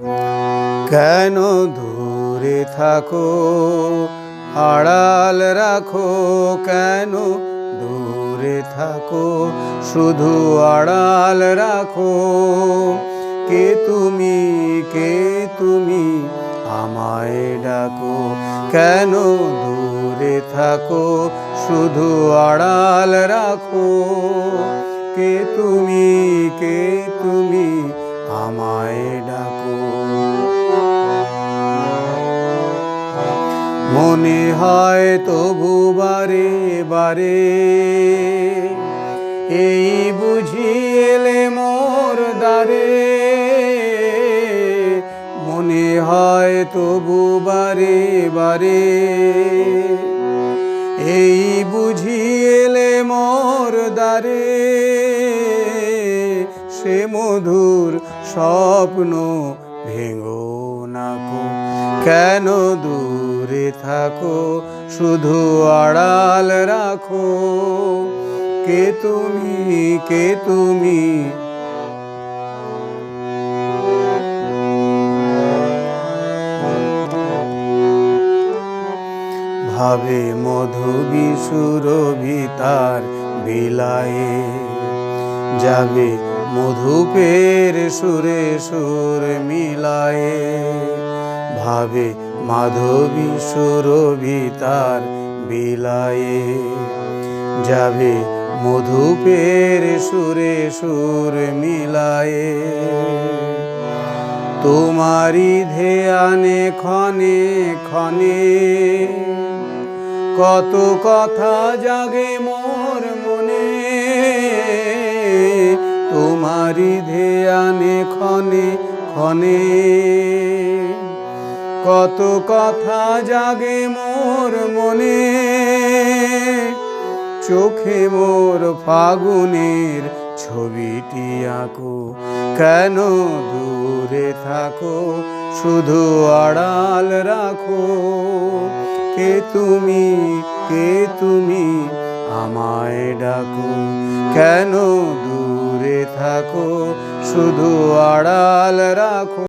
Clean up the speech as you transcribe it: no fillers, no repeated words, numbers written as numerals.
কেন দূরে থাকো, আড়াল রাখো, কেন দূরে থাকো, শুধু আড়াল রাখো। কে তুমি আমায় ডাকো, কেন দূরে থাকো, শুধু আড়াল রাখো। কে তুমি আমায় ডাকো। মনে হয় তবু বারে বারে, এই বুঝি এলে মোর দ্বারে। মনে হয় তবু বারে বারে, এই বুঝি এলে মোর দ্বারে। সে মধুর স্বপ্ন ভেঙো নাকো, কেন দূরে থাকো, শুধু আড়াল রাখো। কে তুমি ভাবে মধুবী সুরভিতার বিলায়ে, যাবে মধুপের সুরে সুর মিলায়ে। ভাবে মাধবী সুরভিতার বিলায়ে, যাবে মধুপের সুরে সুর মিলায়ে। তোমারি ধ্যানে ক্ষণে ক্ষণে, কত কথা জাগে মোর মনে। তোমারি ধ্যানে ক্ষণে ক্ষণে, কত কথা জাগে মোর মনে। চোখে মোর ফাগুনের ছবিটি আঁকো, কেন দূরে থাকো, শুধু আড়াল রাখো। কে তুমি আমায় ডাকো, কেন দূরে থাকো, শুধু আড়াল রাখো।